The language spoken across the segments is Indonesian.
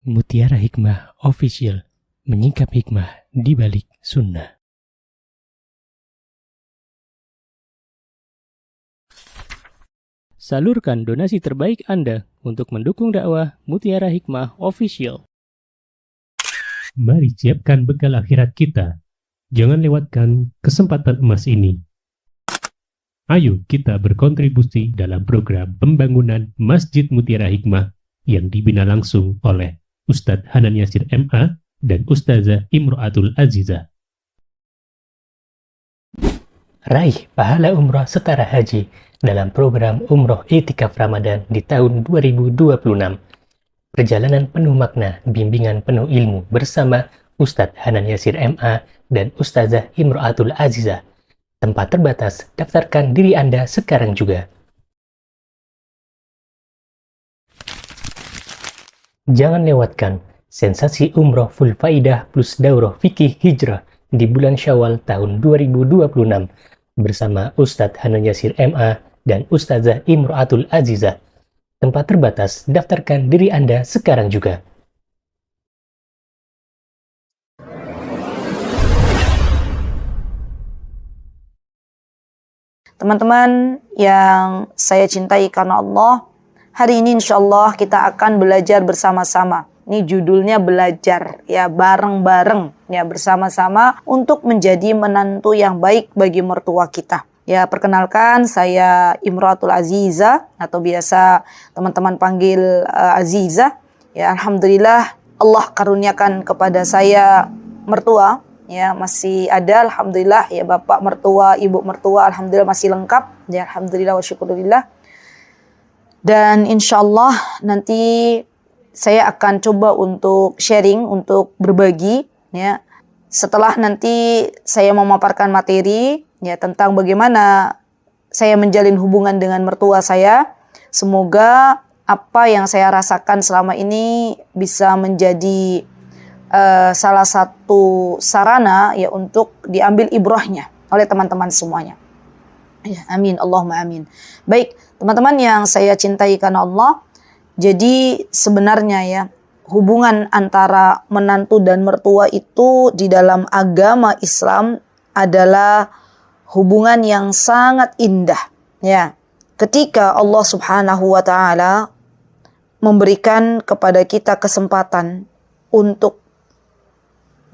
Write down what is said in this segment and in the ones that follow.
Mutiara Hikmah Official, menyingkap hikmah di balik sunnah. Salurkan donasi terbaik Anda untuk mendukung dakwah Mutiara Hikmah Official. Mari siapkan bekal akhirat kita. Jangan lewatkan kesempatan emas ini. Ayo kita berkontribusi dalam program pembangunan Masjid Mutiara Hikmah yang dibina langsung oleh Ustadz Hanan Yasir MA dan Ustazah Imro'atul Azizah. Raih pahala umroh setara haji dalam program Umroh I'tikaf Ramadan di tahun 2026. Perjalanan penuh makna, bimbingan penuh ilmu bersama Ustadz Hanan Yasir MA dan Ustazah Imro'atul Azizah. Tempat terbatas, daftarkan diri Anda sekarang juga. Jangan lewatkan sensasi umroh full faidah plus daurah fikih hijrah di bulan Syawal tahun 2026 bersama Ustadz Hanan Yasir MA dan Ustazah Imro'atul Azizah. Tempat terbatas, daftarkan diri Anda sekarang juga. Teman-teman yang saya cintai karena Allah, hari ini insya Allah kita akan belajar bersama-sama. Ini judulnya belajar, ya bareng-bareng, ya bersama-sama untuk menjadi menantu yang baik bagi mertua kita. Ya perkenalkan, saya Imro'atul Azizah atau biasa teman-teman panggil Azizah. Ya alhamdulillah Allah karuniakan kepada saya mertua. Ya masih ada, alhamdulillah, ya bapak mertua, ibu mertua, alhamdulillah masih lengkap, ya alhamdulillah wa syukurillah. Dan insya Allah nanti saya akan coba untuk sharing, untuk berbagi, ya setelah nanti saya memaparkan materi, ya tentang bagaimana saya menjalin hubungan dengan mertua saya. Semoga apa yang saya rasakan selama ini bisa menjadi salah satu sarana ya untuk diambil ibrahnya oleh teman-teman semuanya. Ya, amin, Allahumma amin. Baik, teman-teman yang saya cintai karena Allah, jadi sebenarnya ya hubungan antara menantu dan mertua itu di dalam agama Islam adalah hubungan yang sangat indah. Ya, ketika Allah Subhanahu wa taala memberikan kepada kita kesempatan untuk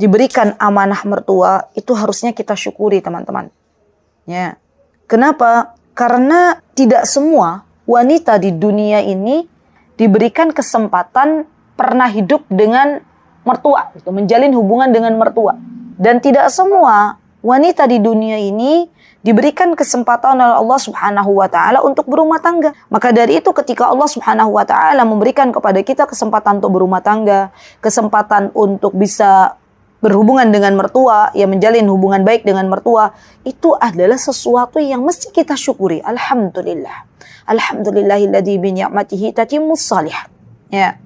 diberikan amanah mertua, itu harusnya kita syukuri teman-teman. Ya. Kenapa? Karena tidak semua wanita di dunia ini diberikan kesempatan pernah hidup dengan mertua, gitu, menjalin hubungan dengan mertua. Dan tidak semua wanita di dunia ini diberikan kesempatan oleh Allah Subhanahu wa taala untuk berumah tangga. Maka dari itu ketika Allah Subhanahu wa taala memberikan kepada kita kesempatan untuk berumah tangga, kesempatan untuk bisa berhubungan dengan mertua, ya menjalin hubungan baik dengan mertua, itu adalah sesuatu yang mesti kita syukuri. Alhamdulillah. Alhamdulillahilladzi bi ni'matihi tatimmus shalihat. Ya.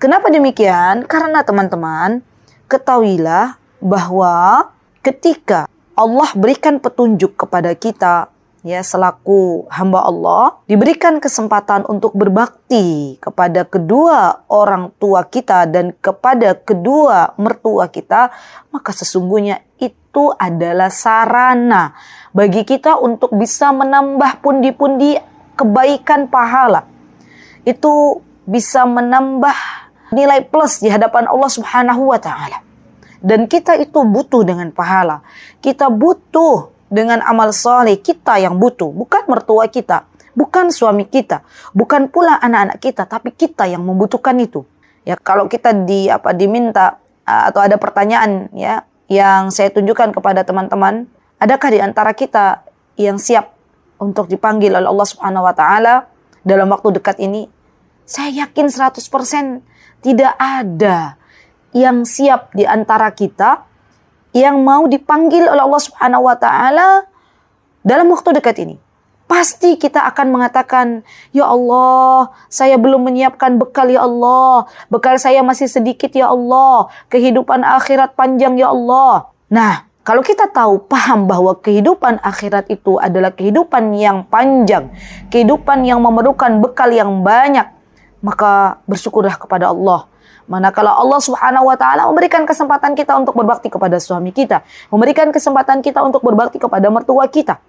Kenapa demikian? Karena teman-teman, ketahuilah bahwa ketika Allah berikan petunjuk kepada kita, ya selaku hamba Allah, diberikan kesempatan untuk berbakti kepada kedua orang tua kita dan kepada kedua mertua kita, maka sesungguhnya itu adalah sarana bagi kita untuk bisa menambah pundi-pundi kebaikan pahala. Itu bisa menambah nilai plus di hadapan Allah Subhanahu wa taala. Dan kita itu butuh dengan pahala. Kita butuh dengan amal saleh, kita yang butuh, bukan mertua kita, bukan suami kita, bukan pula anak-anak kita, tapi kita yang membutuhkan itu. Ya kalau kita diminta atau ada pertanyaan ya yang saya tunjukkan kepada teman-teman, adakah di antara kita yang siap untuk dipanggil oleh Allah Subhanahu wa taala dalam waktu dekat ini? Saya yakin 100% tidak ada yang siap di antara kita yang mau dipanggil oleh Allah Subhanahu wa taala dalam waktu dekat ini. Pasti kita akan mengatakan, ya Allah, saya belum menyiapkan bekal ya Allah. Bekal saya masih sedikit ya Allah. Kehidupan akhirat panjang ya Allah. Nah, kalau kita tahu, paham bahwa kehidupan akhirat itu adalah kehidupan yang panjang, kehidupan yang memerlukan bekal yang banyak, maka bersyukurlah kepada Allah. Manakala Allah Subhanahu wa taala memberikan kesempatan kita untuk berbakti kepada suami kita, memberikan kesempatan kita untuk berbakti kepada mertua kita.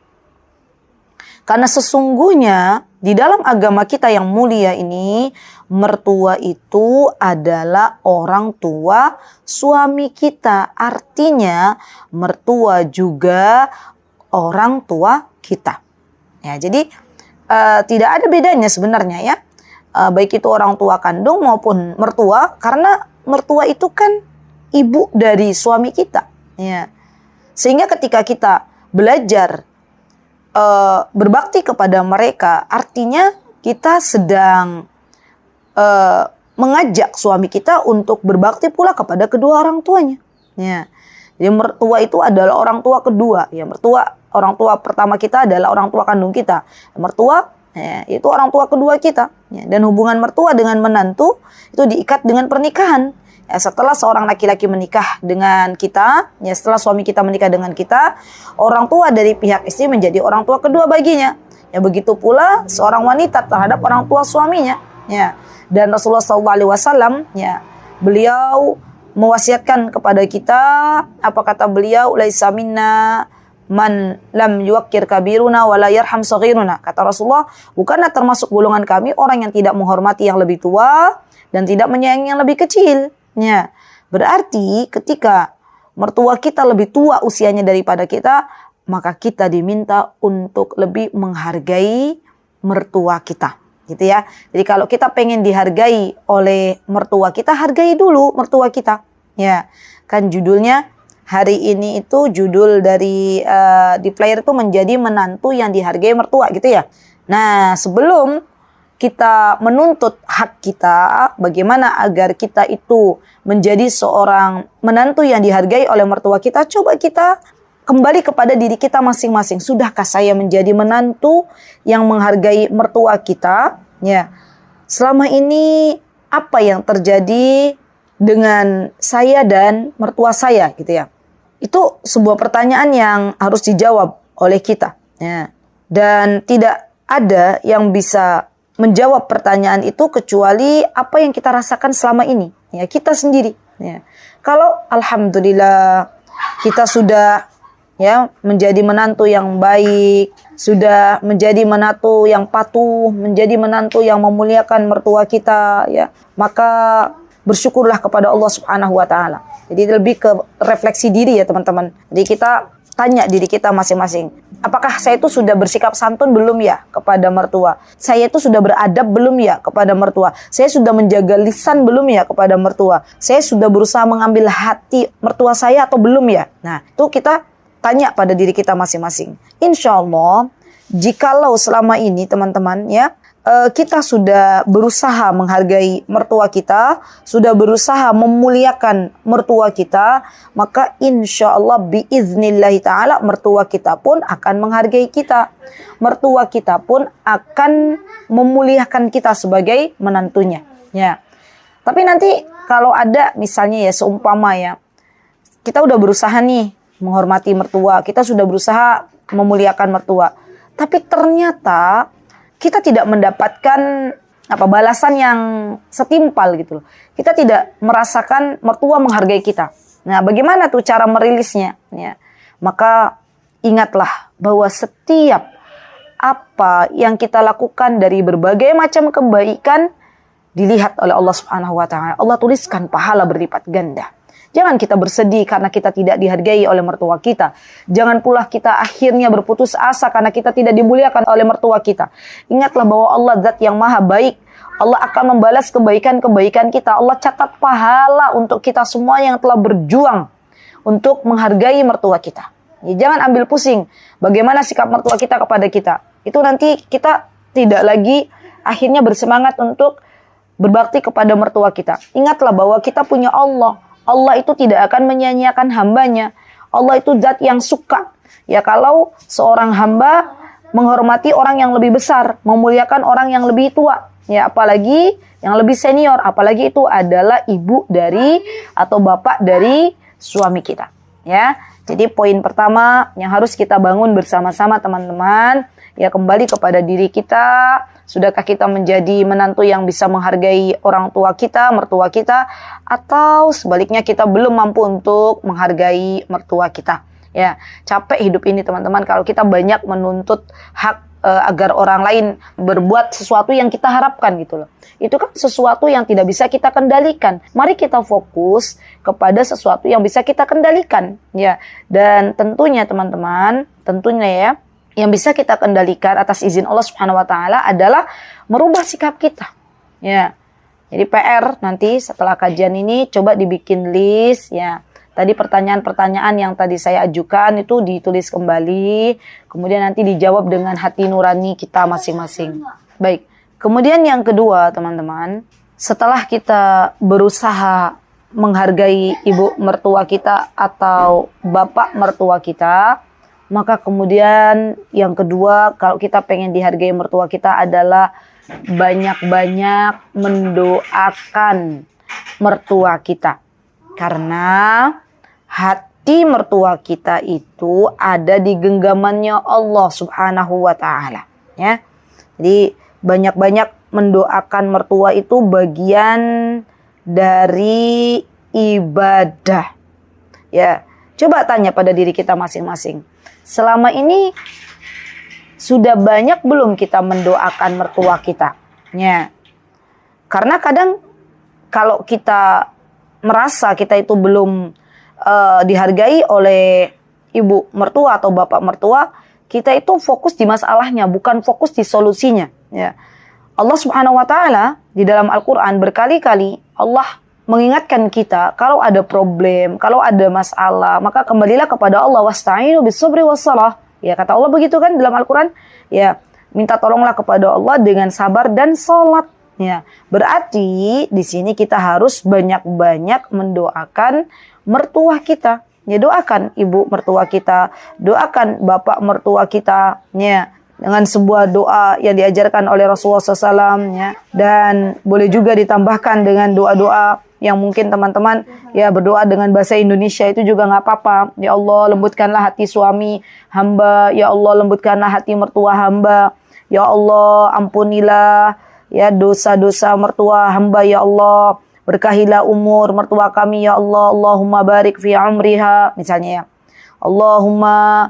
Karena sesungguhnya di dalam agama kita yang mulia ini, mertua itu adalah orang tua suami kita. Artinya mertua juga orang tua kita. Ya, jadi tidak ada bedanya sebenarnya ya. Baik itu orang tua kandung maupun mertua, karena mertua itu kan ibu dari suami kita. Ya. Sehingga ketika kita belajar berbakti kepada mereka, artinya kita sedang mengajak suami kita untuk berbakti pula kepada kedua orang tuanya. Ya. Jadi mertua itu adalah orang tua kedua. Ya, orang tua pertama kita adalah orang tua kandung kita. Mertua ya, itu orang tua kedua kita. Ya, dan hubungan mertua dengan menantu itu diikat dengan pernikahan. Ya, setelah seorang laki-laki menikah dengan kita, ya setelah suami kita menikah dengan kita, orang tua dari pihak istri menjadi orang tua kedua baginya. Ya begitu pula seorang wanita terhadap orang tua suaminya. Ya, dan Rasulullah SAW, ya beliau mewasiatkan kepada kita, apa kata beliau, laisa minna man lam yuwakkir kabiruna wa la yarham saghiruna. Kata Rasulullah, bukanlah termasuk golongan kami orang yang tidak menghormati yang lebih tua dan tidak menyayangi yang lebih kecil. Ya, berarti ketika mertua kita lebih tua usianya daripada kita, maka kita diminta untuk lebih menghargai mertua kita, gitu ya. Jadi kalau kita pengen dihargai oleh mertua kita, hargai dulu mertua kita. Ya, kan judulnya hari ini itu judul dari di flyer itu menjadi menantu yang dihargai mertua, gitu ya. Nah, sebelum kita menuntut hak kita, bagaimana agar kita itu menjadi seorang menantu yang dihargai oleh mertua kita, coba kita kembali kepada diri kita masing-masing. Sudahkah saya menjadi menantu yang menghargai mertua kita? Ya. Selama ini apa yang terjadi dengan saya dan mertua saya, gitu ya. Itu sebuah pertanyaan yang harus dijawab oleh kita, ya. Dan tidak ada yang bisa menjawab pertanyaan itu kecuali apa yang kita rasakan selama ini, ya kita sendiri. Ya. Kalau alhamdulillah kita sudah ya menjadi menantu yang baik, sudah menjadi menantu yang patuh, menjadi menantu yang memuliakan mertua kita, ya maka bersyukurlah kepada Allah Subhanahu wa taala. Jadi lebih ke refleksi diri ya teman-teman. Jadi kita tanya diri kita masing-masing. Apakah saya itu sudah bersikap santun belum ya kepada mertua? Saya itu sudah beradab belum ya kepada mertua? Saya sudah menjaga lisan belum ya kepada mertua? Saya sudah berusaha mengambil hati mertua saya atau belum ya? Nah, itu kita tanya pada diri kita masing-masing. Insya Allah, jikalau selama ini teman-teman ya, kita sudah berusaha menghargai mertua kita, sudah berusaha memuliakan mertua kita, maka insya Allah biiznillahi ta'ala mertua kita pun akan menghargai kita. Mertua kita pun akan memuliakan kita sebagai menantunya. Ya. Tapi nanti kalau ada misalnya ya seumpama ya, kita udah berusaha nih menghormati mertua, kita sudah berusaha memuliakan mertua, tapi ternyata kita tidak mendapatkan balasan yang setimpal gitu loh. Kita tidak merasakan mertua menghargai kita. Nah, bagaimana tuh cara merilisnya? Ya. Maka ingatlah bahwa setiap apa yang kita lakukan dari berbagai macam kebaikan dilihat oleh Allah Subhanahu wa taala. Allah tuliskan pahala berlipat ganda. Jangan kita bersedih karena kita tidak dihargai oleh mertua kita. Jangan pula kita akhirnya berputus asa karena kita tidak dimuliakan oleh mertua kita. Ingatlah bahwa Allah zat yang maha baik. Allah akan membalas kebaikan-kebaikan kita. Allah catat pahala untuk kita semua yang telah berjuang untuk menghargai mertua kita. Ya, jangan ambil pusing bagaimana sikap mertua kita kepada kita. Itu nanti kita tidak lagi akhirnya bersemangat untuk berbakti kepada mertua kita. Ingatlah bahwa kita punya Allah. Allah itu tidak akan menyia-nyiakan hambanya. Allah itu zat yang suka. Ya kalau seorang hamba menghormati orang yang lebih besar, memuliakan orang yang lebih tua. Ya apalagi yang lebih senior, apalagi itu adalah ibu dari atau bapak dari suami kita. Ya, jadi poin pertama yang harus kita bangun bersama-sama teman-teman, Ya, kembali kepada diri kita. Sudahkah kita menjadi menantu yang bisa menghargai orang tua kita, mertua kita, atau sebaliknya kita belum mampu untuk menghargai mertua kita? Ya, capek hidup ini teman-teman kalau kita banyak menuntut hak agar orang lain berbuat sesuatu yang kita harapkan gitu loh. Itu kan sesuatu yang tidak bisa kita kendalikan. Mari kita fokus kepada sesuatu yang bisa kita kendalikan, ya. Dan tentunya teman-teman, tentunya ya, yang bisa kita kendalikan atas izin Allah Subhanahu wa taala adalah merubah sikap kita. Ya. Jadi PR nanti setelah kajian ini coba dibikin list, ya. Tadi pertanyaan-pertanyaan yang tadi saya ajukan itu ditulis kembali, kemudian nanti dijawab dengan hati nurani kita masing-masing. Baik, kemudian yang kedua teman-teman, setelah kita berusaha menghargai ibu mertua kita atau bapak mertua kita, maka kemudian yang kedua kalau kita pengen dihargai mertua kita adalah banyak-banyak mendoakan mertua kita. Karena hati mertua kita itu ada di genggamannya Allah Subhanahu wa taala, ya. Jadi banyak-banyak mendoakan mertua itu bagian dari ibadah. Ya, coba tanya pada diri kita masing-masing. Selama ini sudah banyak belum kita mendoakan mertua kita? Ya. Karena kadang kalau kita merasa kita itu belum dihargai oleh ibu mertua atau bapak mertua, kita itu fokus di masalahnya, bukan fokus di solusinya. Ya. Allah Subhanahu wa taala di dalam Al-Qur'an berkali-kali Allah mengingatkan kita kalau ada problem, kalau ada masalah, maka kembalilah kepada Allah, wasta'inu bis-sabri was-shalah. Ya, kata Allah begitu kan dalam Al-Qur'an. Ya, minta tolonglah kepada Allah dengan sabar dan salat. Ya, berarti di sini kita harus banyak-banyak mendoakan mertua kita. Ya, doakan ibu mertua kita, doakan bapak mertua kita, ya, dengan sebuah doa yang diajarkan oleh Rasulullah SAW, ya. Dan boleh juga ditambahkan dengan doa-doa yang mungkin teman-teman ya berdoa dengan bahasa Indonesia itu juga nggak apa-apa. Ya Allah, lembutkanlah hati suami hamba. Ya Allah, lembutkanlah hati mertua hamba. Ya Allah, ampunilah ya dosa-dosa mertua hamba. Ya Allah, berkahilah umur mertua kami. Ya Allah, Allahumma barik fi umriha, misalnya ya. Allahumma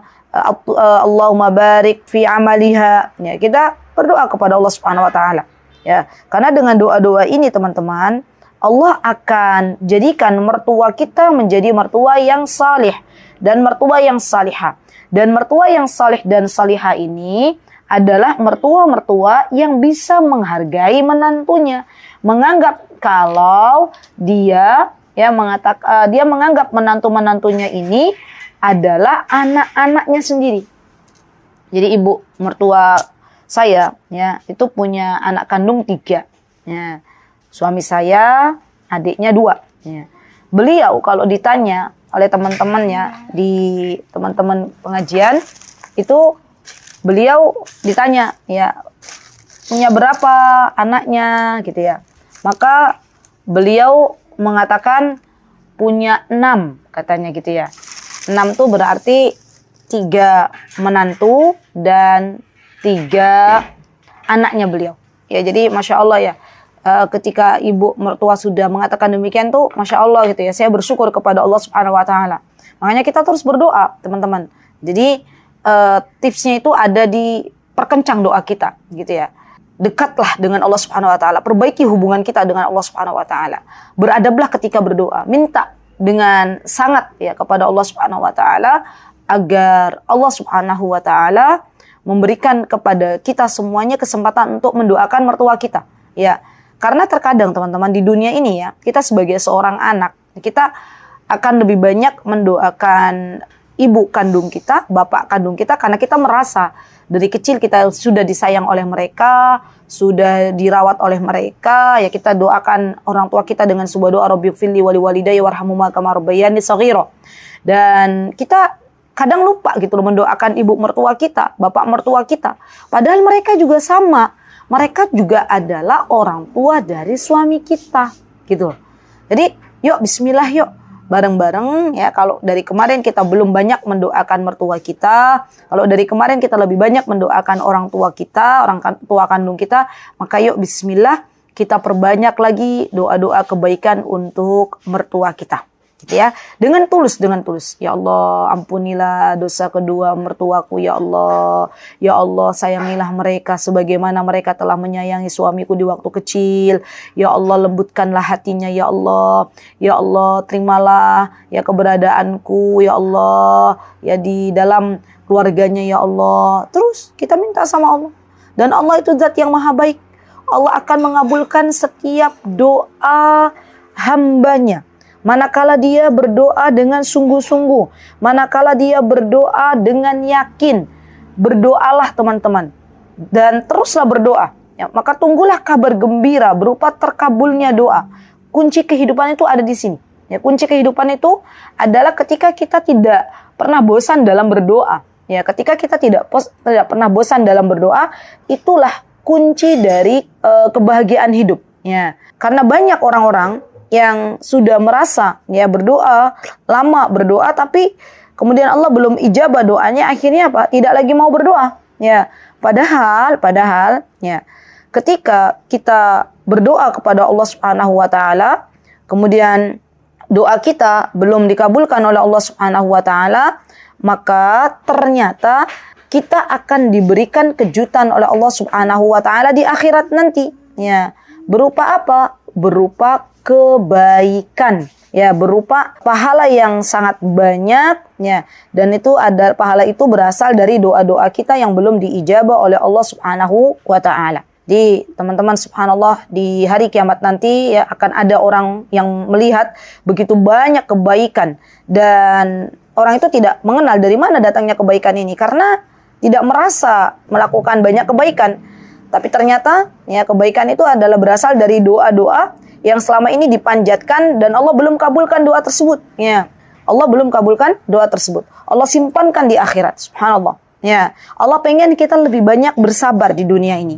barik fi amaliha. Ya, kita berdoa kepada Allah Subhanahu wa taala. Ya, karena dengan doa-doa ini teman-teman, Allah akan jadikan mertua kita menjadi mertua yang salih dan mertua yang salihah. Dan mertua yang salih dan salihah ini adalah mertua-mertua yang bisa menghargai menantunya, menganggap kalau dia dia menganggap menantu-menantunya ini adalah anak-anaknya sendiri. Jadi ibu mertua saya ya itu punya anak kandung 3. Ya. Suami saya adiknya 2. Ya. Beliau kalau ditanya oleh teman-temannya di teman-teman pengajian itu beliau ditanya ya punya berapa anaknya gitu ya. Maka beliau mengatakan punya 6 katanya gitu ya. 6 tuh berarti 3 menantu dan 3 anaknya beliau. Ya jadi Masya Allah ya. Ketika ibu mertua sudah mengatakan demikian tuh Masya Allah gitu ya. Saya bersyukur kepada Allah Subhanahu wa taala. Makanya kita terus berdoa teman-teman. Jadi tipsnya itu ada di perkencang doa kita gitu ya. Dekatlah dengan Allah Subhanahu wa taala, perbaiki hubungan kita dengan Allah Subhanahu wa taala. Beradablah ketika berdoa, minta dengan sangat ya kepada Allah Subhanahu wa taala agar Allah Subhanahu wa taala memberikan kepada kita semuanya kesempatan untuk mendoakan mertua kita. Ya, karena terkadang teman-teman di dunia ini ya, kita sebagai seorang anak, kita akan lebih banyak mendoakan ibu kandung kita, bapak kandung kita karena kita merasa dari kecil kita sudah disayang oleh mereka, sudah dirawat oleh mereka, ya kita doakan orang tua kita dengan sebuah doa Rabbighfirli wa liwalidayya warhamhuma kama rabbayani shaghira. Dan kita kadang lupa gitu loh mendoakan ibu mertua kita, bapak mertua kita. Padahal mereka juga sama. Mereka juga adalah orang tua dari suami kita gitu loh. Jadi yuk bismillah yuk bareng-bareng ya. Kalau dari kemarin kita belum banyak mendoakan mertua kita, kalau dari kemarin kita lebih banyak mendoakan orang tua kita, orang tua kandung kita, maka yuk bismillah kita perbanyak lagi doa-doa kebaikan untuk mertua kita. Gitu ya, dengan tulus, ya Allah ampunilah dosa kedua mertuaku ya Allah sayangilah mereka sebagaimana mereka telah menyayangi suamiku di waktu kecil, ya Allah lembutkanlah hatinya ya Allah terimalah ya keberadaanku ya Allah ya di dalam keluarganya ya Allah. Terus kita minta sama Allah, dan Allah itu zat yang maha baik, Allah akan mengabulkan setiap doa hambanya manakala dia berdoa dengan sungguh-sungguh, manakala dia berdoa dengan yakin. Berdoalah teman-teman, dan teruslah berdoa ya, maka tunggulah kabar gembira berupa terkabulnya doa. Kunci kehidupan itu ada di sini ya. Kunci kehidupan itu adalah ketika kita tidak pernah bosan dalam berdoa ya. Ketika kita tidak pernah bosan dalam berdoa, itulah kunci dari kebahagiaan hidup ya. Karena banyak orang-orang yang sudah merasa ya berdoa, lama berdoa tapi kemudian Allah belum ijabah doanya, akhirnya apa? Tidak lagi mau berdoa ya. Padahal ya, ketika kita berdoa kepada Allah Subhanahu wa taala, kemudian doa kita belum dikabulkan oleh Allah Subhanahu wa taala, maka ternyata kita akan diberikan kejutan oleh Allah Subhanahu wa taala di akhirat nanti ya. Berupa apa? Berupa kebaikan ya, berupa pahala yang sangat banyak ya, dan itu ada pahala itu berasal dari doa-doa kita yang belum diijabah oleh Allah Subhanahu wa taala. Di teman-teman subhanallah, di hari kiamat nanti ya akan ada orang yang melihat begitu banyak kebaikan, dan orang itu tidak mengenal dari mana datangnya kebaikan ini karena tidak merasa melakukan banyak kebaikan. Tapi ternyata ya kebaikan itu adalah berasal dari doa-doa yang selama ini dipanjatkan dan Allah belum kabulkan doa tersebut ya. Allah belum kabulkan doa tersebut. Allah simpankan di akhirat. Subhanallah. Ya, Allah pengen kita lebih banyak bersabar di dunia ini.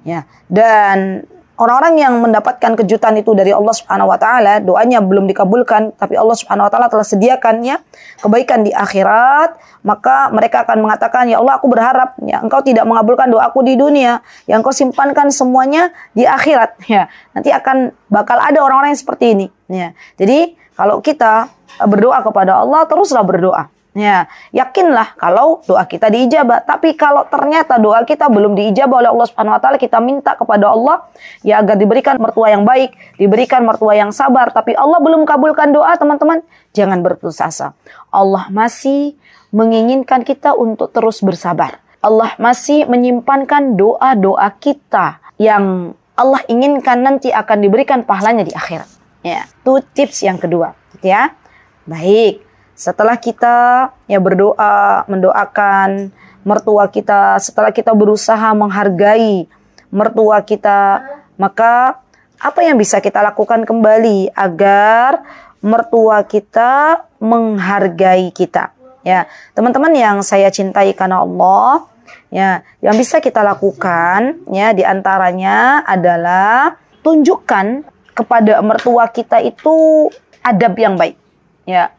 Ya, dan orang-orang yang mendapatkan kejutan itu dari Allah Subhanahu wa taala, doanya belum dikabulkan, tapi Allah Subhanahu wa taala telah sediakannya kebaikan di akhirat, maka mereka akan mengatakan, "Ya Allah, aku berharap ya Engkau tidak mengabulkan doaku di dunia, yang Engkau simpankan semuanya di akhirat." Ya, nanti akan bakal ada orang-orang yang seperti ini, ya. Jadi, kalau kita berdoa kepada Allah, teruslah berdoa. Ya, yakinlah kalau doa kita diijabah. Tapi kalau ternyata doa kita belum diijabah oleh Allah Subhanahu wa taala, kita minta kepada Allah ya agar diberikan mertua yang baik, diberikan mertua yang sabar, tapi Allah belum kabulkan doa, teman-teman, jangan berputus asa. Allah masih menginginkan kita untuk terus bersabar. Allah masih menyimpankan doa-doa kita yang Allah inginkan nanti akan diberikan pahalanya di akhirat. Ya, itu tips yang kedua, ya. Baik. Setelah kita ya berdoa, mendoakan mertua kita, setelah kita berusaha menghargai mertua kita, maka apa yang bisa kita lakukan kembali agar mertua kita menghargai kita? Ya, teman-teman yang saya cintai karena Allah, ya, yang bisa kita lakukan ya diantaranya adalah tunjukkan kepada mertua kita itu adab yang baik. Ya.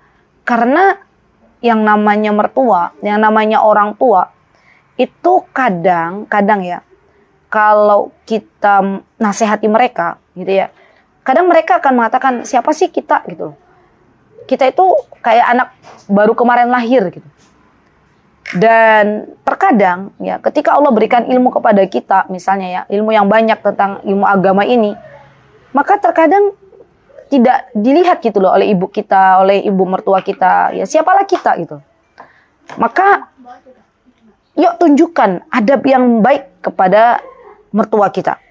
Karena yang namanya mertua, yang namanya orang tua, itu kadang ya, kalau kita nasihati mereka, gitu ya, kadang mereka akan mengatakan, siapa sih kita, gitu. Kita itu kayak anak baru kemarin lahir, gitu. Dan terkadang, ya, ketika Allah berikan ilmu kepada kita, misalnya ya, ilmu yang banyak tentang ilmu agama ini, maka terkadang tidak dilihat gitu loh oleh ibu kita, oleh ibu mertua kita. Ya siapalah kita gitu. Maka yuk tunjukkan adab yang baik kepada mertua kita.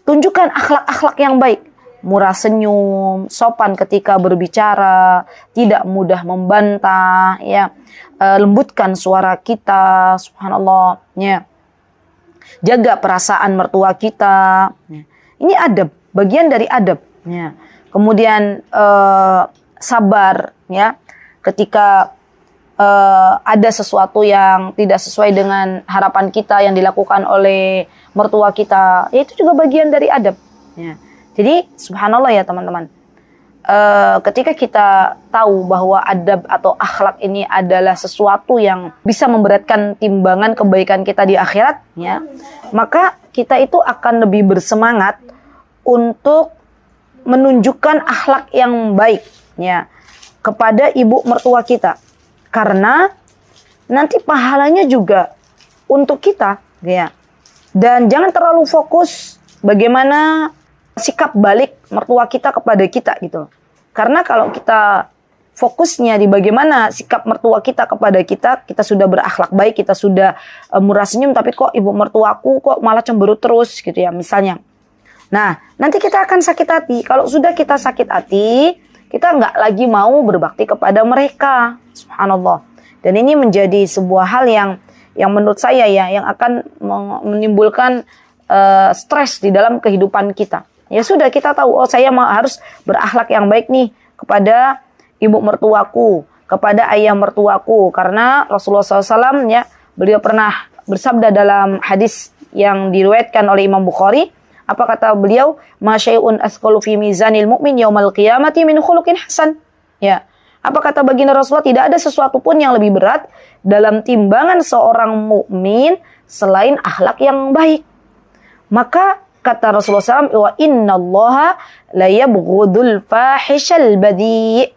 Tunjukkan akhlak-akhlak yang baik. Murah senyum, sopan ketika berbicara, tidak mudah membantah, ya. Lembutkan suara kita, subhanallah, ya. Jaga perasaan mertua kita. Ya. Ini adab, bagian dari adab, ya. Kemudian sabar ya ketika ada sesuatu yang tidak sesuai dengan harapan kita yang dilakukan oleh mertua kita, ya itu juga bagian dari adab ya. Jadi subhanallah ya teman-teman, ketika kita tahu bahwa adab atau akhlak ini adalah sesuatu yang bisa memberatkan timbangan kebaikan kita di akhirat, ya, maka kita itu akan lebih bersemangat untuk menunjukkan akhlak yang baik, ya, kepada ibu mertua kita, karena nanti pahalanya juga untuk kita, ya. Dan jangan terlalu fokus bagaimana sikap balik mertua kita kepada kita gitu. Karena kalau kita fokusnya di bagaimana sikap mertua kita kepada kita, kita sudah berakhlak baik, kita sudah murah senyum, tapi kok ibu mertuaku kok malah cemberut terus gitu ya misalnya. Nah, nanti kita akan sakit hati. Kalau sudah kita sakit hati, kita nggak lagi mau berbakti kepada mereka. Subhanallah. Dan ini menjadi sebuah hal yang menurut saya ya, yang akan menimbulkan stres di dalam kehidupan kita. Ya sudah, kita tahu, oh saya harus berakhlak yang baik nih kepada ibu mertuaku, kepada ayah mertuaku. Karena Rasulullah SAW ya, beliau pernah bersabda dalam hadis yang diriwayatkan oleh Imam Bukhari. Apa kata beliau? Ma syai'un asqalu fi mizanil mu'min yaumal qiyamati min khuluqin hasan. Ya. Apa kata baginda Rasulullah? Tidak ada sesuatu pun yang lebih berat dalam timbangan seorang mukmin selain akhlak yang baik. Maka kata Rasulullah SAW, wa innallaha la yabghudul fahishal badi'.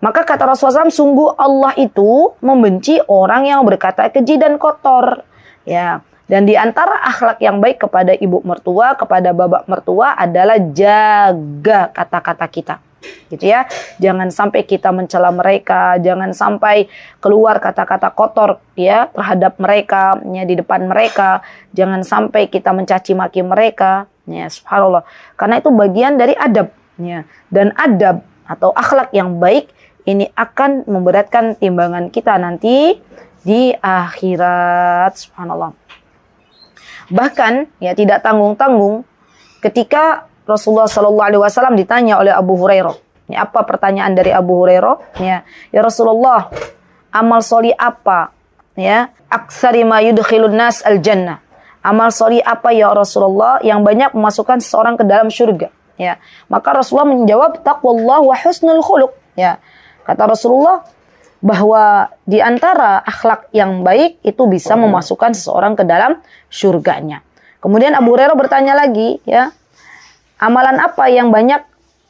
Maka kata Rasulullah SAW, sungguh Allah itu membenci orang yang berkata keji dan kotor. Ya. Dan di antara akhlak yang baik kepada ibu mertua, kepada bapak mertua adalah jaga kata-kata kita. Gitu ya. Jangan sampai kita mencela mereka, jangan sampai keluar kata-kata kotor ya terhadap mereka ya, di depan mereka. Jangan sampai kita mencaci maki mereka ya, subhanallah. Karena itu bagian dari adab ya. Dan adab atau akhlak yang baik ini akan memberatkan timbangan kita nanti di akhirat, subhanallah. Bahkan ya tidak tanggung-tanggung ketika Rasulullah SAW ditanya oleh Abu Hurairah. Ini apa pertanyaan dari Abu Hurairah? Ya Rasulullah, amal sholih apa? Ya, aktsari ma yudkhilun nas al jannah. Amal sholih apa ya Rasulullah yang banyak memasukkan seseorang ke dalam surga? Ya, maka Rasulullah menjawab taqwallah wa husnul khuluq. Ya, kata Rasulullah bahwa di antara akhlak yang baik itu bisa memasukkan seseorang ke dalam surganya. Kemudian Abu Hurairah bertanya lagi, ya, amalan apa yang banyak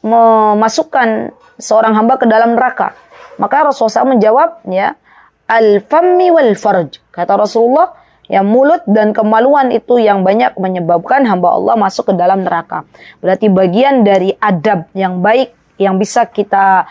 memasukkan seorang hamba ke dalam neraka? Maka Rasulullah SAW menjawab, ya, al-fammi wal farj. Kata Rasulullah, ya, mulut dan kemaluan itu yang banyak menyebabkan hamba Allah masuk ke dalam neraka. Berarti bagian dari adab yang baik yang bisa kita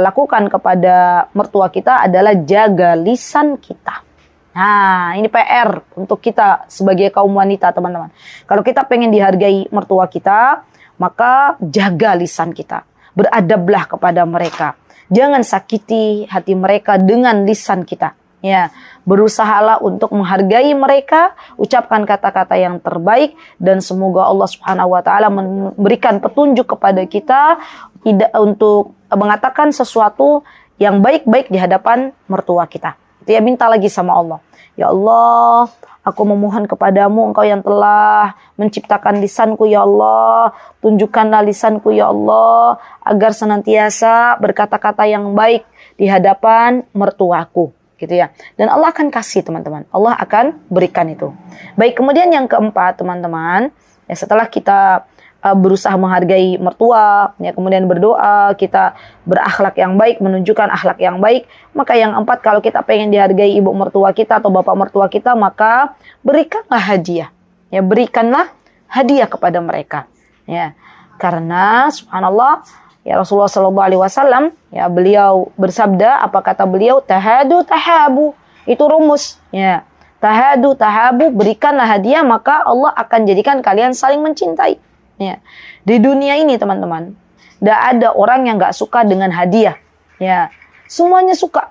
lakukan kepada mertua kita adalah jaga lisan kita. Nah, ini PR untuk kita sebagai kaum wanita, teman-teman. Kalau kita pengen dihargai mertua kita, maka jaga lisan kita. Beradablah kepada mereka. Jangan sakiti hati mereka dengan lisan kita. Ya, berusahalah untuk menghargai mereka, ucapkan kata-kata yang terbaik, dan semoga Allah Subhanahu wa taala memberikan petunjuk kepada kita tidak untuk mengatakan sesuatu yang baik-baik di hadapan mertua kita. Itu ya, minta lagi sama Allah. Ya Allah, aku memohon kepadamu, Engkau yang telah menciptakan lisanku, ya Allah. Tunjukkanlah lisanku, ya Allah, agar senantiasa berkata-kata yang baik di hadapan mertuaku. Gitu ya. Dan Allah akan kasih, teman-teman. Allah akan berikan itu. Baik, kemudian yang keempat, teman-teman, ya, setelah kita berusaha menghargai mertua, ya, kemudian berdoa, kita berakhlak yang baik, menunjukkan akhlak yang baik, maka yang empat, kalau kita pengen dihargai ibu mertua kita atau bapak mertua kita, maka berikanlah hadiah. Ya, berikanlah hadiah kepada mereka. Ya, karena subhanallah, ya, Rasulullah SAW, ya, beliau bersabda, apa kata beliau? Tahadu tahabu. Itu rumus. Ya, tahadu tahabu, berikanlah hadiah, maka Allah akan jadikan kalian saling mencintai. Ya. Di dunia ini, teman-teman, tidak ada orang yang gak suka dengan hadiah. Ya, semuanya suka.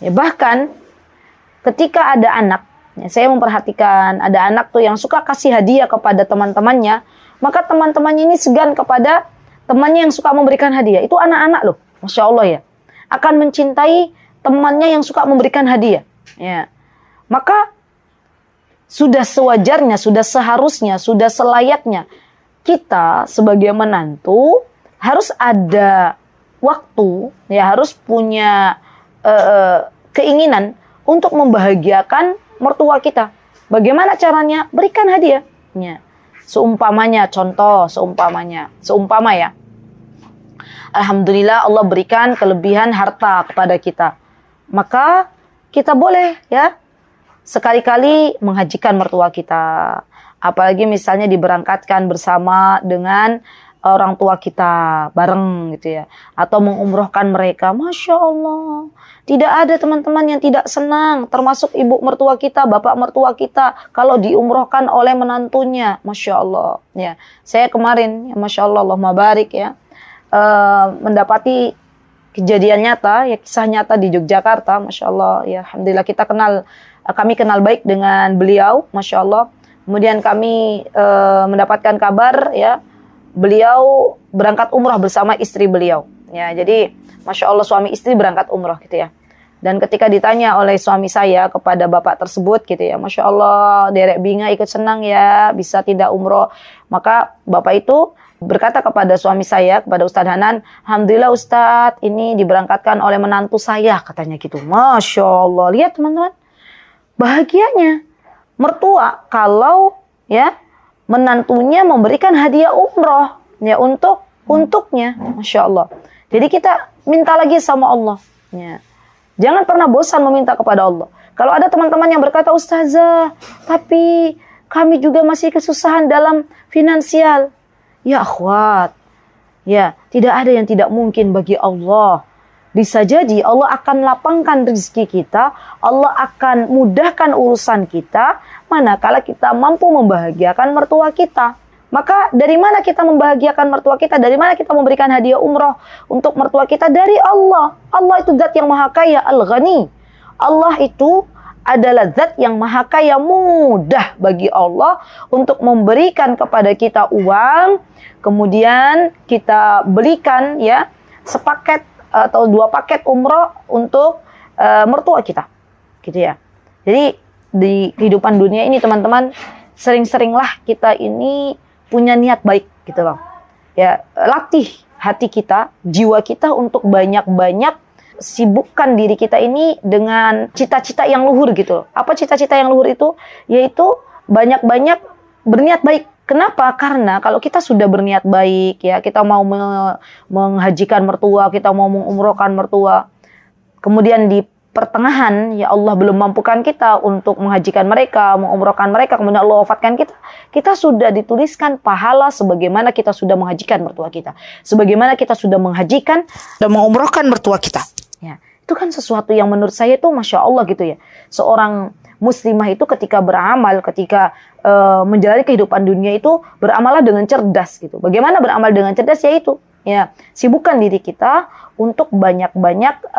Ya, bahkan ketika ada anak, ya, saya memperhatikan ada anak tuh yang suka kasih hadiah kepada teman-temannya, maka teman-temannya ini segan kepada temannya yang suka memberikan hadiah. Itu anak-anak loh, Masya Allah ya, akan mencintai temannya yang suka memberikan hadiah. Ya. Maka sudah sewajarnya, sudah seharusnya, sudah selayaknya kita sebagai menantu harus ada waktu, ya harus punya keinginan untuk membahagiakan mertua kita. Bagaimana caranya? Berikan hadiah. Ya. Seumpama ya. Alhamdulillah Allah berikan kelebihan harta kepada kita. Maka kita boleh ya sekali-kali menghajikan mertua kita. Apalagi misalnya diberangkatkan bersama dengan orang tua kita bareng gitu ya. Atau mengumrohkan mereka. Masya Allah. Tidak ada teman-teman yang tidak senang. Termasuk ibu mertua kita, bapak mertua kita. Kalau diumrohkan oleh menantunya. Masya Allah. Ya. Saya kemarin, ya, Masya Allah, Allahumma barik ya. Mendapati kejadian nyata, ya kisah nyata di Yogyakarta. Masya Allah. Ya, alhamdulillah kami kenal baik dengan beliau. Masya Allah. Kemudian kami mendapatkan kabar ya. Beliau berangkat umrah bersama istri beliau. Ya, jadi Masya Allah suami istri berangkat umrah gitu ya. Dan ketika ditanya oleh suami saya kepada bapak tersebut gitu ya, Masya Allah derek binga ikut senang ya bisa tidak umroh. Maka bapak itu berkata kepada suami saya, kepada Ustadz Hanan, Alhamdulillah Ustadz ini diberangkatkan oleh menantu saya katanya gitu. Masya Allah, lihat teman-teman bahagianya mertua kalau ya menantunya memberikan hadiah umroh ya untuknya, Masya Allah. Jadi kita minta lagi sama Allah ya. Jangan pernah bosan meminta kepada Allah. Kalau ada teman-teman yang berkata, Ustazah, tapi kami juga masih kesusahan dalam finansial. Ya akhwat, ya tidak ada yang tidak mungkin bagi Allah. Bisa jadi Allah akan lapangkan rezeki kita, Allah akan mudahkan urusan kita, manakala kita mampu membahagiakan mertua kita. Maka dari mana kita membahagiakan mertua kita? Dari mana kita memberikan hadiah umroh untuk mertua kita? Dari Allah. Allah itu zat yang maha kaya, Al-Ghani. Allah itu adalah zat yang maha kaya, mudah bagi Allah untuk memberikan kepada kita uang, kemudian kita belikan ya sepaket atau 2 paket umroh untuk mertua kita, gitu ya. Jadi di kehidupan dunia ini teman-teman, sering-seringlah kita ini punya niat baik, gitu loh. Ya, latih hati kita, jiwa kita untuk banyak-banyak sibukkan diri kita ini dengan cita-cita yang luhur, gitu loh. Apa cita-cita yang luhur itu? Yaitu banyak-banyak berniat baik. Kenapa? Karena kalau kita sudah berniat baik, ya kita mau menghajikan mertua, kita mau mengumrohkan mertua, kemudian di pertengahan, ya Allah belum mampukan kita untuk menghajikan mereka, mengumrohkan mereka, kemudian Allah wafatkan kita sudah dituliskan pahala sebagaimana kita sudah menghajikan mertua kita, sebagaimana kita sudah menghajikan dan mengumrohkan mertua kita. Ya, itu kan sesuatu yang menurut saya itu Masya Allah gitu ya. Seorang muslimah itu ketika beramal, ketika menjalani kehidupan dunia itu beramallah dengan cerdas gitu. Bagaimana beramal dengan cerdas? Yaitu ya sibukkan diri kita untuk banyak-banyak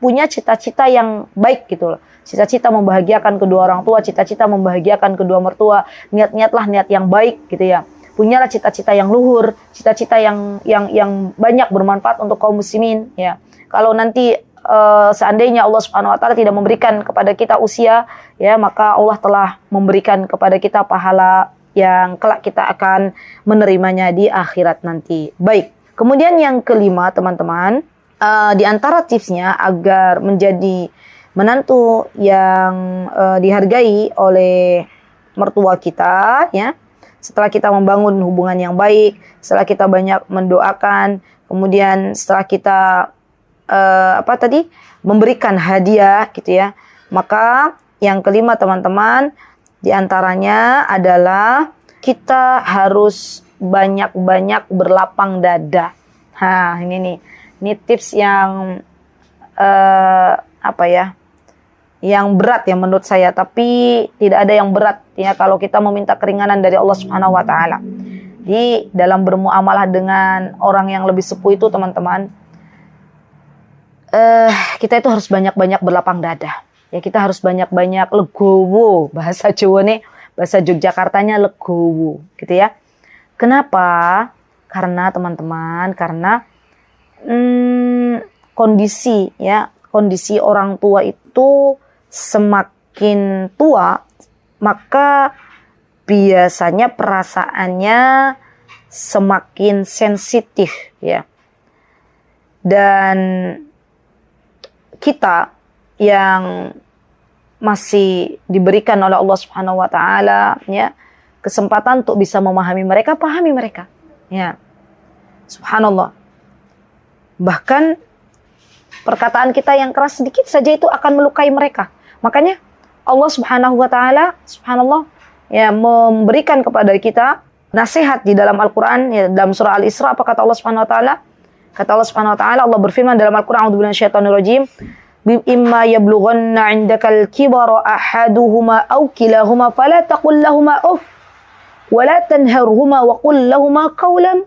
punya cita-cita yang baik gitu loh. Cita-cita membahagiakan kedua orang tua, cita-cita membahagiakan kedua mertua, niat-niatlah niat yang baik gitu ya. Punyalah cita-cita yang luhur, cita-cita yang banyak bermanfaat untuk kaum muslimin ya. Kalau nanti seandainya Allah Subhanahu wa taala tidak memberikan kepada kita usia ya, maka Allah telah memberikan kepada kita pahala yang kelak kita akan menerimanya di akhirat nanti. Baik. Kemudian yang kelima teman-teman, di antara tipsnya agar menjadi menantu yang dihargai oleh mertua kita ya, setelah kita membangun hubungan yang baik, setelah kita banyak mendoakan, kemudian setelah kita memberikan hadiah gitu ya, maka yang kelima teman-teman, di antaranya adalah kita harus banyak-banyak berlapang dada. Ini tips yang yang berat ya menurut saya, tapi tidak ada yang berat ya kalau kita meminta keringanan dari Allah Subhanahu wa taala. Di dalam bermuamalah dengan orang yang lebih sepuh itu teman-teman, kita itu harus banyak-banyak berlapang dada. Ya kita harus banyak-banyak legowo, bahasa Jawa nih, bahasa Yogyakartanya legowo, gitu ya. Kenapa? Karena teman-teman, kondisi orang tua itu semakin tua, maka biasanya perasaannya semakin sensitif ya. Dan kita yang masih diberikan oleh Allah Subhanahu wa taala ya kesempatan untuk bisa memahami mereka, pahami mereka. Ya. Subhanallah. Bahkan perkataan kita yang keras sedikit saja itu akan melukai mereka. Makanya Allah Subhanahu wa taala, subhanallah, ya memberikan kepada kita nasihat di dalam Al-Qur'an ya, dalam surah Al-Isra. Apa kata Allah Subhanahu wa taala? Kata Allah Subhanahu wa taala, Allah berfirman dalam Al-Qur'an, a'udzubillahi minasyaitonir rajim, imma yablughanna 'indakal kibara ahaduhuma aw kilahuma fala taqul lahumu uff wa la tanharhuma wa qul lahumu qawlan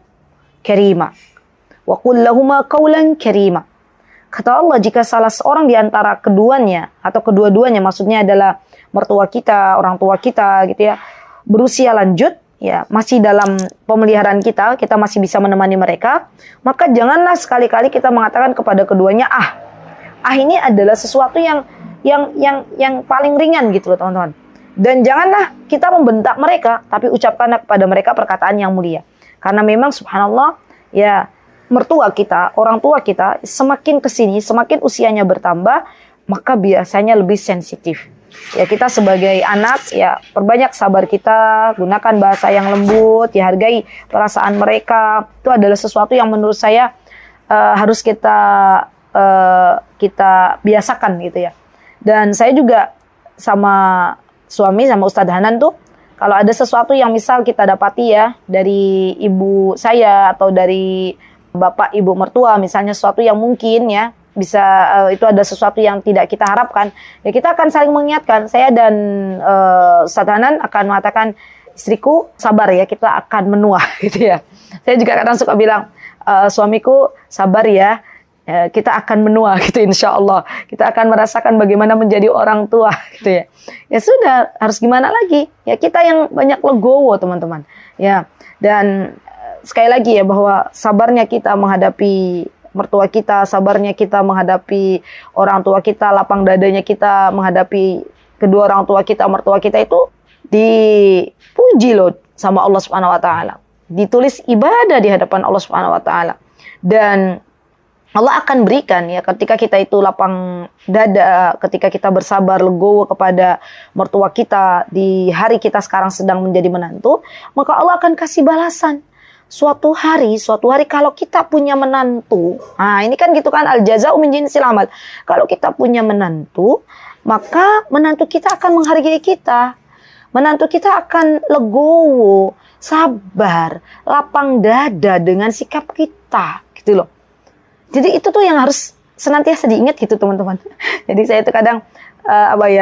karima. Wa qul lahumu qawlan karima. Kata Allah, jika salah seorang di antara keduanya atau kedua-duanya, maksudnya adalah mertua kita, orang tua kita gitu ya, berusia lanjut ya, masih dalam pemeliharaan kita masih bisa menemani mereka, maka janganlah sekali-kali kita mengatakan kepada keduanya ini adalah sesuatu yang paling ringan gitu loh teman-teman. Dan janganlah kita membentak mereka, tapi ucapkanlah kepada mereka perkataan yang mulia. Karena memang subhanallah ya, mertua kita, orang tua kita semakin kesini, semakin usianya bertambah, maka biasanya lebih sensitif. Ya, kita sebagai anak ya perbanyak sabar kita, gunakan bahasa yang lembut, ya hargai perasaan mereka. Itu adalah sesuatu yang menurut saya harus kita biasakan gitu ya. Dan saya juga sama suami, sama Ustadz Hanan tuh, kalau ada sesuatu yang misal kita dapati ya dari ibu saya atau dari bapak ibu mertua, misalnya sesuatu yang mungkin ya bisa itu ada sesuatu yang tidak kita harapkan, ya kita akan saling mengingatkan. Saya dan Ustadz Hanan akan mengatakan, istriku sabar ya, kita akan menua gitu ya. Saya juga kadang suka bilang, suamiku sabar ya, kita akan menua gitu, insya Allah kita akan merasakan bagaimana menjadi orang tua gitu ya. Ya sudah, harus gimana lagi ya, kita yang banyak legowo teman-teman ya. Dan sekali lagi ya, bahwa sabarnya kita menghadapi mertua kita, sabarnya kita menghadapi orang tua kita, lapang dadanya kita menghadapi kedua orang tua kita, mertua kita, itu dipuji loh sama Allah Subhanahu wa taala. Ditulis ibadah di hadapan Allah Subhanahu wa taala. Dan Allah akan berikan ya, ketika kita itu lapang dada, ketika kita bersabar, legowo kepada mertua kita di hari kita sekarang sedang menjadi menantu, maka Allah akan kasih balasan. Suatu hari kalau kita punya menantu, nah ini kan gitu kan, al jaza'u min jinsil amal. Kalau kita punya menantu, maka menantu kita akan menghargai kita. Menantu kita akan legowo, sabar, lapang dada dengan sikap kita, gitu loh. Jadi itu tuh yang harus senantiasa diingat gitu teman-teman. Jadi saya itu kadang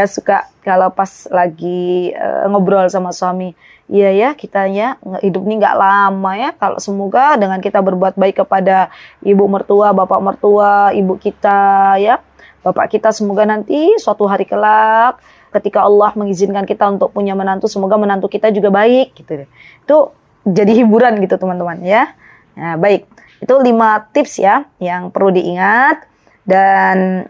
suka kalau pas lagi ngobrol sama suami, iya ya, kita ya hidup ini nggak lama ya. Kalau semoga dengan kita berbuat baik kepada ibu mertua, bapak mertua, ibu kita ya, bapak kita, semoga nanti suatu hari kelak ketika Allah mengizinkan kita untuk punya menantu, semoga menantu kita juga baik gitu. Itu jadi hiburan gitu teman-teman ya. Nah, baik. Itu 5 tips ya yang perlu diingat. Dan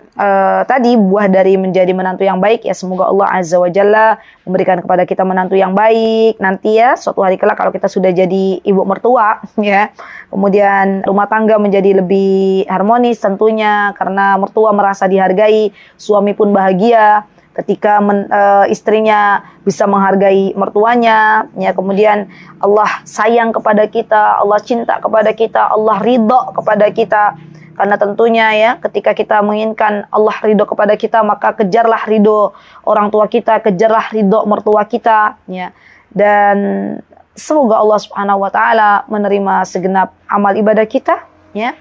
tadi buah dari menjadi menantu yang baik ya, semoga Allah Azza wa Jalla memberikan kepada kita menantu yang baik nanti ya, suatu hari kelak kalau kita sudah jadi ibu mertua ya. Kemudian rumah tangga menjadi lebih harmonis tentunya, karena mertua merasa dihargai, suami pun bahagia ketika istrinya bisa menghargai mertuanya ya. Kemudian Allah sayang kepada kita, Allah cinta kepada kita, Allah ridho kepada kita. Karena tentunya ya, ketika kita menginginkan Allah ridho kepada kita, maka kejarlah ridho orang tua kita, kejarlah ridho mertua kita ya. Dan semoga Allah Subhanahu wa taala menerima segenap amal ibadah kita ya.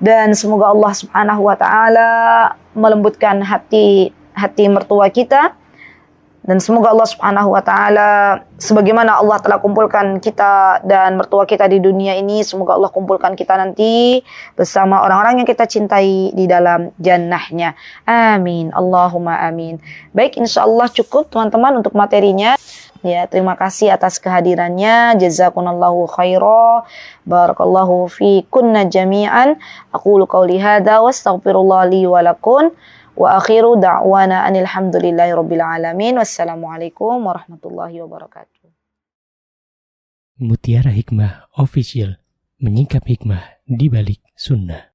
Dan semoga Allah Subhanahu wa taala melembutkan hati mertua kita. Dan semoga Allah Subhanahu wa taala, sebagaimana Allah telah kumpulkan kita dan mertua kita di dunia ini, semoga Allah kumpulkan kita nanti bersama orang-orang yang kita cintai di dalam jannahnya. Amin. Allahumma amin. Baik, insyaallah cukup teman-teman untuk materinya. Ya, terima kasih atas kehadirannya. Jazakumullahu khairan. Barakallahu fi kunna jami'an. Aqulu qauli hadza wa astaghfirullah li wa lakum. Wa akhiru da'wana anil hamdulillahi rabbil alamin. Wassalamualaikum warahmatullahi wabarakatuh. Mutiara Hikmah Official, menyingkap hikmah di balik sunnah.